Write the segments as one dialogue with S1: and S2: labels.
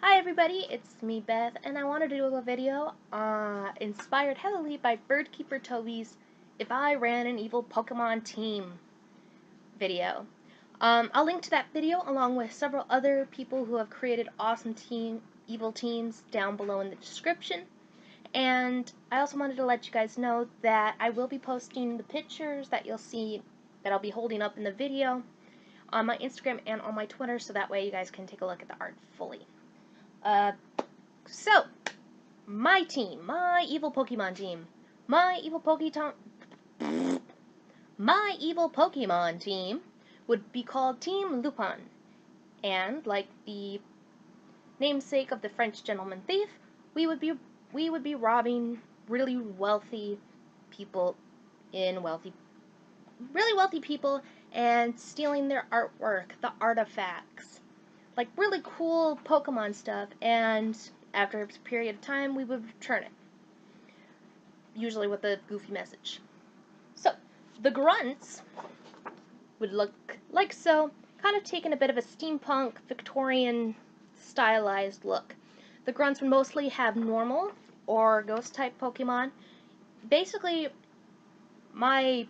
S1: Hi everybody, it's me Beth, and I wanted to do a video inspired heavily by Birdkeeper Toby's If I Ran an Evil Pokemon Team video. I'll link to that video along with several other people who have created awesome evil teams down below in the description. And I also wanted to let you guys know that I will be posting the pictures that you'll see that I'll be holding up in the video on my Instagram and on my Twitter, so that way you guys can take a look at the art fully. So, my team, my evil Pokemon team, my evil Pokemon team would be called Team Lupin, and like the namesake of the French gentleman thief, we would be robbing really wealthy people really wealthy people and stealing their artwork, the artifacts. Like really cool Pokemon stuff, and after a period of time we would return it, usually with a goofy message. So the grunts would look like so, kind of taking a bit of a steampunk Victorian stylized look. The grunts would mostly have normal or ghost type Pokemon. Basically, my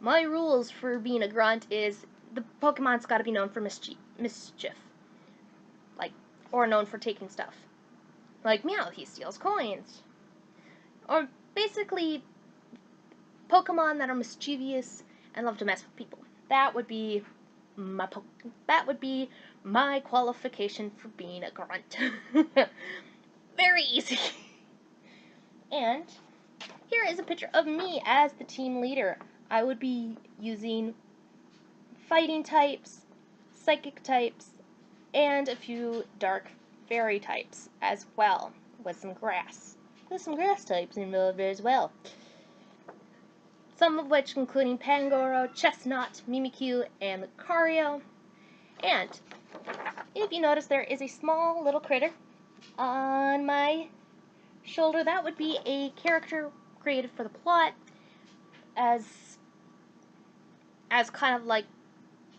S1: rules for being a grunt is the Pokemon's got to be known for mischief, or known for taking stuff. Like Meow, he steals coins. Or basically, Pokemon that are mischievous and love to mess with people. That would be my qualification for being a grunt. Very easy. And here is a picture of me as the team leader. I would be using fighting types, psychic types, and a few dark fairy types as well, with some grass. There's some grass types involved as well. Some of which including Pangoro, Chestnut, Mimikyu, and Lucario. And if you notice, there is a small little critter on my shoulder. That would be a character created for the plot as kind of like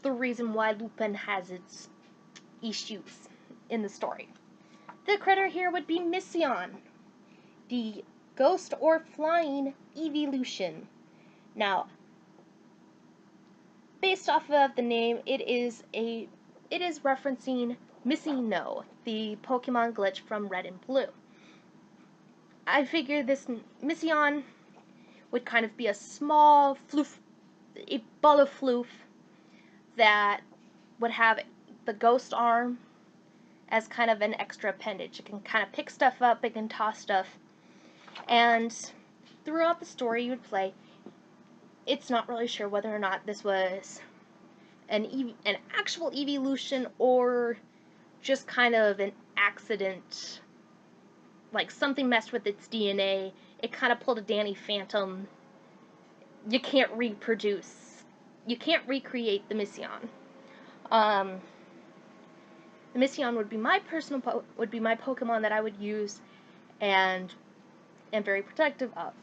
S1: the reason why Lupin has its issues in the story. The critter here would be Mission, the ghost or flying evolution. Now, based off of the name, it is referencing Missing No, the Pokemon glitch from Red and Blue. I figured this Mission would kind of be a small a ball of floof that would have the ghost arm as kind of an extra appendage. It can kind of pick stuff up, it can toss stuff, and throughout the story you would play, it's not really sure whether or not this was an actual evolution or just kind of an accident, like something messed with its DNA. It kind of pulled a Danny Phantom. You can't recreate the Mission. The Mission would be my Pokemon that I would use and am very protective of.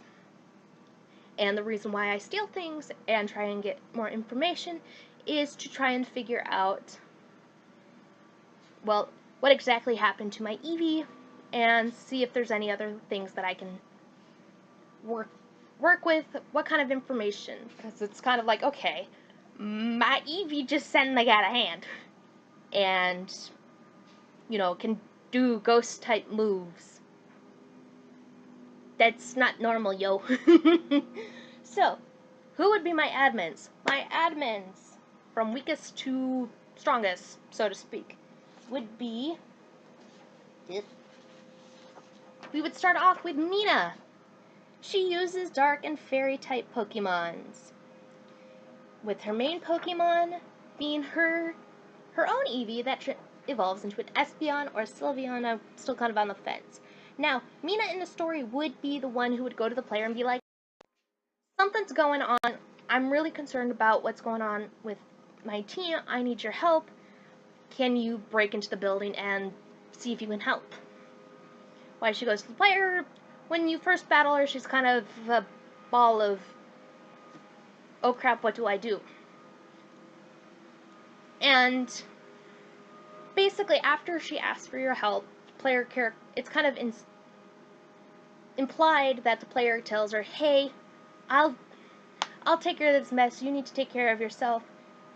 S1: And the reason why I steal things and try and get more information is to try and figure out, well, what exactly happened to my Eevee, and see if there's any other things that I can work with, what kind of information, because it's kind of like, okay, my Eevee just suddenly got a hand, and, you know, can do ghost type moves. That's not normal, yo. So, who would be my admins? My admins, from weakest to strongest, so to speak, would be this. We would start off with Mina. She uses dark and fairy type Pokemons, with her main Pokemon being her own Eevee that evolves into an Espeon or Sylveon. I'm still kind of on the fence. Now, Mina in the story would be the one who would go to the player and be like, something's going on. I'm really concerned about what's going on with my team. I need your help. Can you break into the building and see if you can help? Why she goes to the player, when you first battle her, she's kind of a ball of, oh crap, what do I do? And basically basically, after she asks for your help, it's kind of implied that the player tells her, "Hey, I'll take care of this mess. You need to take care of yourself.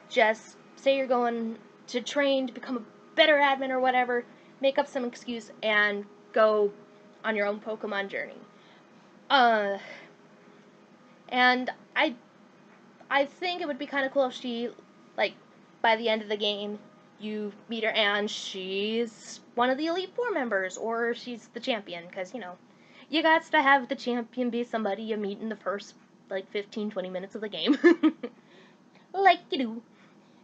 S1: Just say you're going to train to become a better admin or whatever. Make up some excuse and go on your own Pokemon journey." And I think it would be kind of cool if she, like, by the end of the game, you meet her and she's one of the Elite Four members, or she's the champion, because, you know, you got to have the champion be somebody you meet in the first, like, 15-20 minutes of the game. Like you do.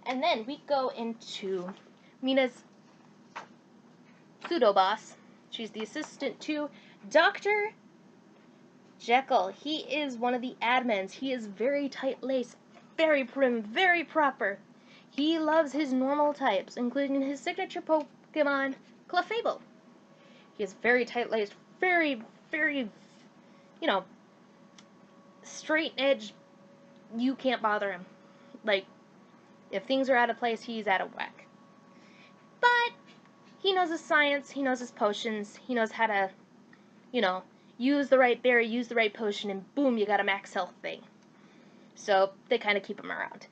S1: And then we go into Mina's pseudo-boss. She's the assistant to Dr. Jekyll. He is one of the admins. He is very tight-laced, very prim, very proper. He loves his normal types, including his signature Pokemon, Clefable. He is very tight-laced, very, very, you know, straight edge. You can't bother him. Like, if things are out of place, he's out of whack. But he knows his science, he knows his potions, he knows how to, you know, use the right berry, use the right potion, and boom, you got a max health thing. So they kind of keep him around.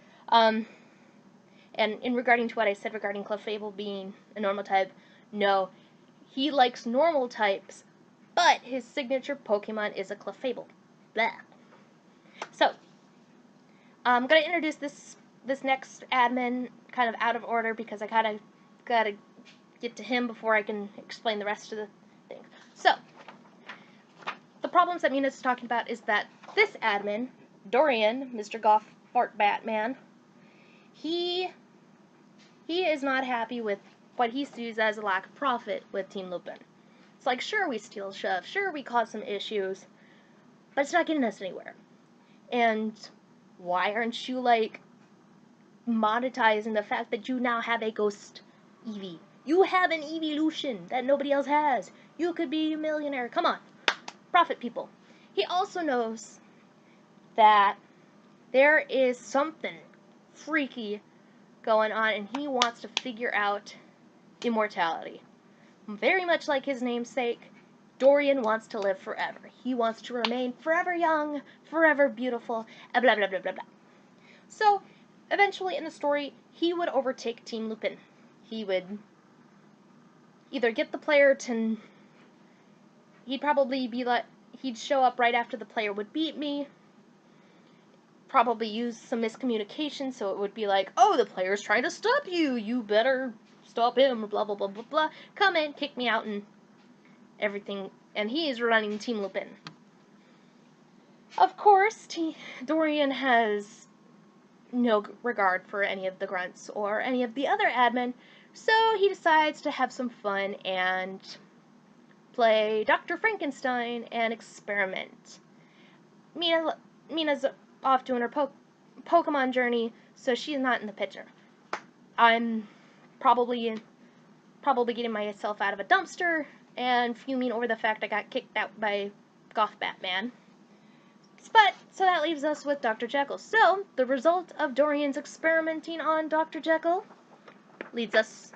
S1: And in regarding to what I said regarding Clefable being a normal type, no, he likes normal types, but his signature Pokemon is a Clefable. Blah. So, I'm going to introduce this next admin kind of out of order because I kind of got to get to him before I can explain the rest of the things. So, the problems that Mina's talking about is that this admin, Dorian, Mr. Goff Fart Batman, he is not happy with what he sees as a lack of profit with Team Lupin. It's like, sure, we steal stuff, sure, we cause some issues, but it's not getting us anywhere. And why aren't you, like, monetizing the fact that you now have a ghost Eevee? You have an evolution that nobody else has. You could be a millionaire. Come on. Profit, people. He also knows that there is something freaky going on, and he wants to figure out immortality. Very much like his namesake, Dorian wants to live forever. He wants to remain forever young, forever beautiful, blah, blah, blah, blah, blah. So, eventually in the story, he would overtake Team Lupin. He would either get the player to... He'd probably be like... He'd show up right after the player would beat me. Probably use some miscommunication, so it would be like, oh, the player's trying to stop you. You better stop him, blah, blah, blah, blah, blah. Come in, kick me out, and everything. And he is running Team Lupin. Of course, Dorian has no regard for any of the grunts or any of the other admin, so he decides to have some fun and play Dr. Frankenstein and experiment. Mina's off doing her Pokemon journey, so she's not in the picture. I'm probably getting myself out of a dumpster and fuming over the fact I got kicked out by Goth Batman. But, so that leaves us with Dr. Jekyll. So, the result of Dorian's experimenting on Dr. Jekyll leads us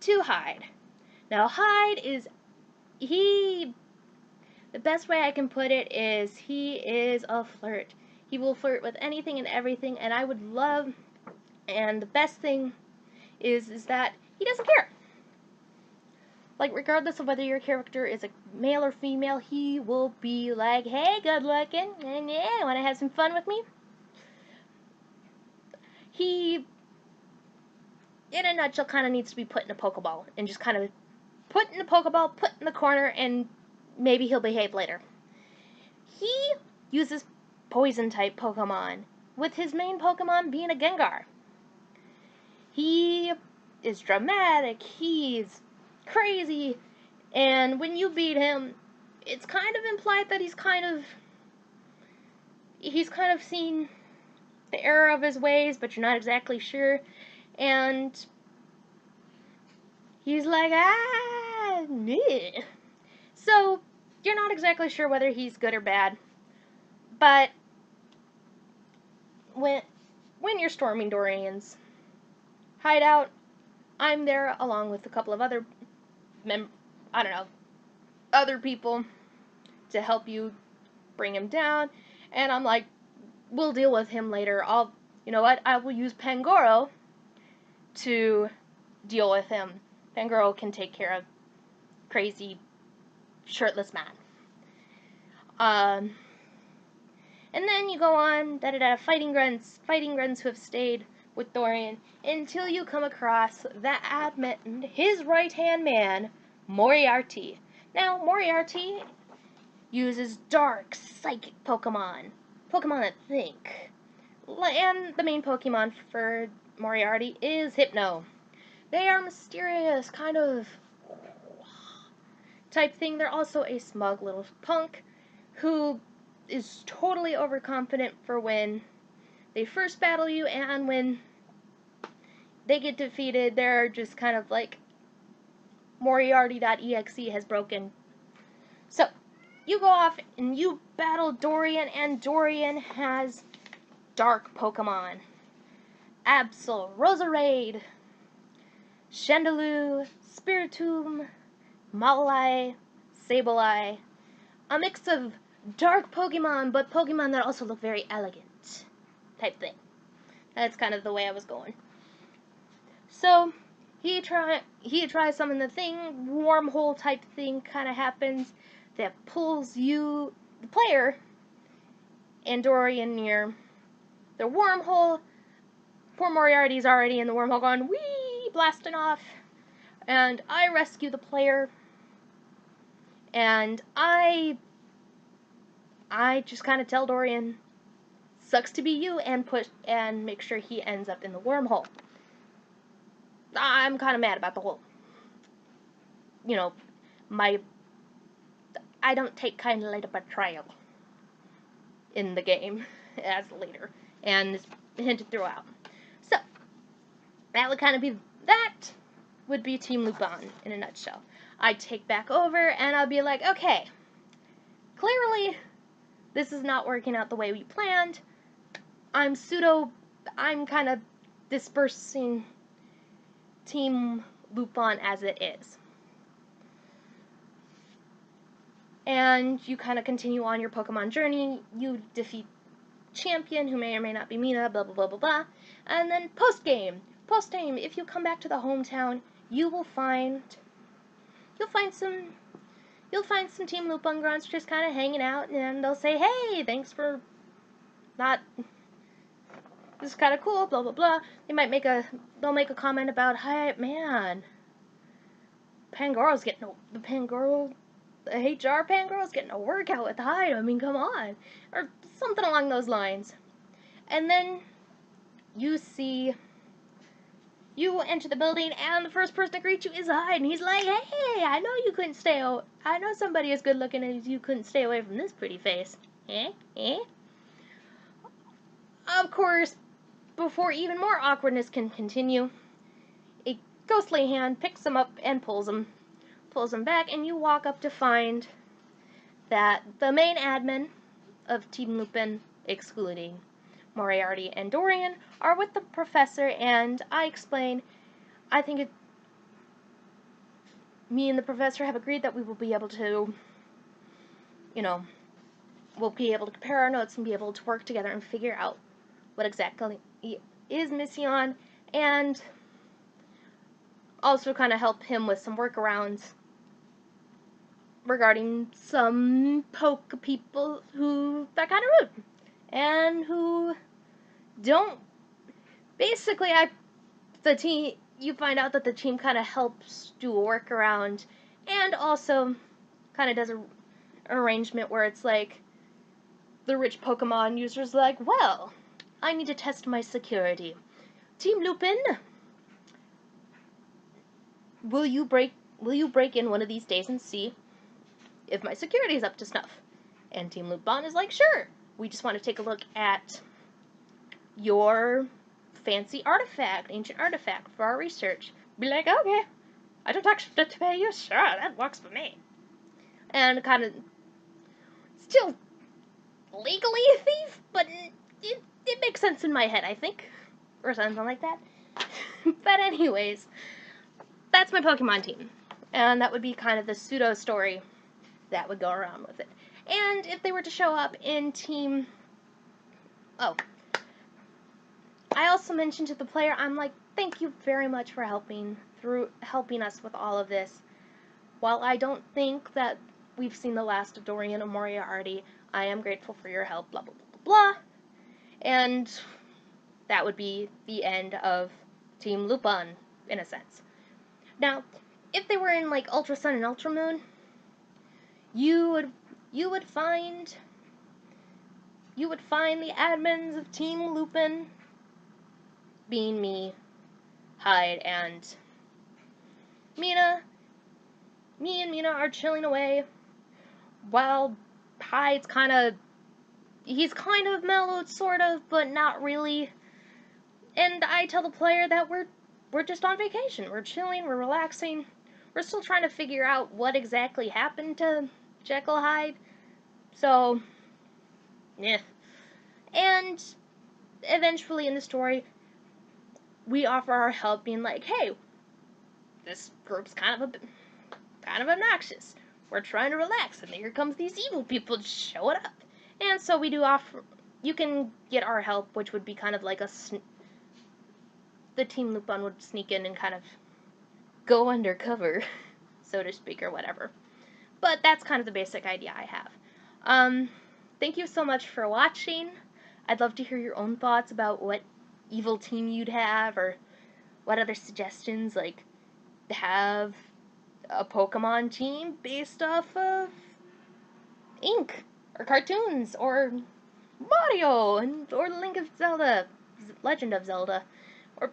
S1: to Hyde. Now, Hyde is, the best way I can put it is, he is a flirt. He will flirt with anything and everything, and I would love, and the best thing is that he doesn't care. Like, regardless of whether your character is a male or female, he will be like, hey, good looking, and yeah, want to have some fun with me? He, in a nutshell, kind of needs to be put in a Pokeball, and just kind of put in a Pokeball, put in the corner, and maybe he'll behave later. He uses Poison-type Pokemon, with his main Pokemon being a Gengar. He is dramatic, he's crazy, and when you beat him, it's kind of implied that he's kind of seen the error of his ways, but you're not exactly sure, and he's like, meh. So, you're not exactly sure whether he's good or bad, but when you're storming Dorian's hideout, I'm there along with a couple of other other people to help you bring him down. And I'm like, we'll deal with him later. You know what? I will use Pangoro to deal with him. Pangoro can take care of crazy shirtless man. And then you go on, fighting grunts who have stayed with Dorian until you come across the admin, his right-hand man, Moriarty. Now, Moriarty uses dark, psychic Pokemon that think. And the main Pokemon for Moriarty is Hypno. They are mysterious, kind of type thing. They're also a smug little punk who is totally overconfident for when they first battle you, and when they get defeated, they're just kind of like, Moriarty.exe has broken. So, you go off and you battle Dorian, and Dorian has dark Pokemon. Absol, Roserade, Chandelure, Spiritomb, Molalai, Sableye. A mix of dark Pokemon, but Pokemon that also look very elegant. Type thing. That's kind of the way I was going. So, he tries summon the thing, wormhole type thing kind of happens that pulls you, the player, and Dorian near the wormhole. Poor Moriarty's already in the wormhole going, whee, blasting off. And I rescue the player, and I just kind of tell Dorian, sucks to be you, and make sure he ends up in the wormhole. I'm kind of mad about the whole, I don't take kindly to betrayal in the game, as later, and it's hinted throughout. So, that would be Team Lupin in a nutshell. I'd take back over, and I'll be like, okay, clearly, this is not working out the way we planned. I'm kind of dispersing Team Lupin as it is. And you kind of continue on your Pokemon journey. You defeat Champion, who may or may not be Mina, blah, blah, blah, blah, blah. And then post-game, if you come back to the hometown, you'll find some Team Lupin grunts just kind of hanging out, and they'll say, hey, thanks for this is kind of cool, blah, blah, blah. They'll make a comment about, hey, man, the HR Pangoro's getting a workout with Hyde, I mean, come on. Or something along those lines. And then you enter the building, and the first person to greet you is Hyde, and he's like, hey, I know somebody as good looking as you couldn't stay away from this pretty face. Eh? Of course, before even more awkwardness can continue, a ghostly hand picks him up and pulls him back, and you walk up to find that the main admin of Team Lupin, excluding Moriarty and Dorian, are with the professor, and I explain, me and the professor have agreed that we will be able to, we'll be able to compare our notes and be able to work together and figure out what exactly is Mission, and also kind of help him with some workarounds regarding some poke people that kind of rude, and who don't, basically, you find out that the team kind of helps do a workaround, and also kind of does an arrangement where it's like, the rich Pokemon users like, well, I need to test my security. Team Lupin, will you break in one of these days and see if my security is up to snuff? And Team Lupin is like, sure. We just want to take a look at your fancy ancient artifact for our research. Be like, okay, I don't actually have to pay you. Sure, that works for me. And kind of still legally a thief, but it makes sense in my head, I think. Or something like that. But anyways, that's my Pokemon team. And that would be kind of the pseudo story that would go around with it. And if they were to show up in team... Oh. I also mentioned to the player, I'm like, thank you very much for helping us with all of this. While I don't think that we've seen the last of Dorian and Moriarty, I am grateful for your help, blah, blah, blah, blah, blah. And that would be the end of Team Lupin, in a sense. Now, if they were in, like, Ultra Sun and Ultra Moon, you would find the admins of Team Lupin being me, Hyde, and Mina. Me and Mina are chilling away while Hyde's he's kind of mellowed, sort of, but not really. And I tell the player that we're just on vacation. We're chilling, we're relaxing. We're still trying to figure out what exactly happened to Jekyll Hyde. So, yeah. And eventually in the story, we offer our help, being like, hey, this group's kind of obnoxious. We're trying to relax, and here comes these evil people showing up. And so we do offer, you can get our help, which would be kind of like the Team Lupin would sneak in and kind of go undercover, so to speak, or whatever. But that's kind of the basic idea I have. Thank you so much for watching. I'd love to hear your own thoughts about what evil team you'd have, or what other suggestions, like, have a Pokemon team based off of ink, or cartoons, or Mario, or Legend of Zelda, or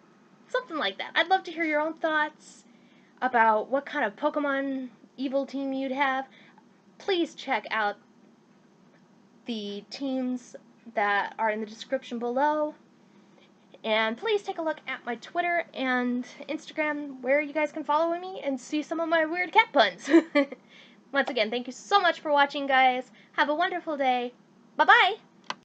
S1: something like that. I'd love to hear your own thoughts about what kind of Pokemon evil team you'd have. Please check out the teams that are in the description below. And please take a look at my Twitter and Instagram, where you guys can follow me and see some of my weird cat puns. Once again, thank you so much for watching, guys. Have a wonderful day. Bye-bye!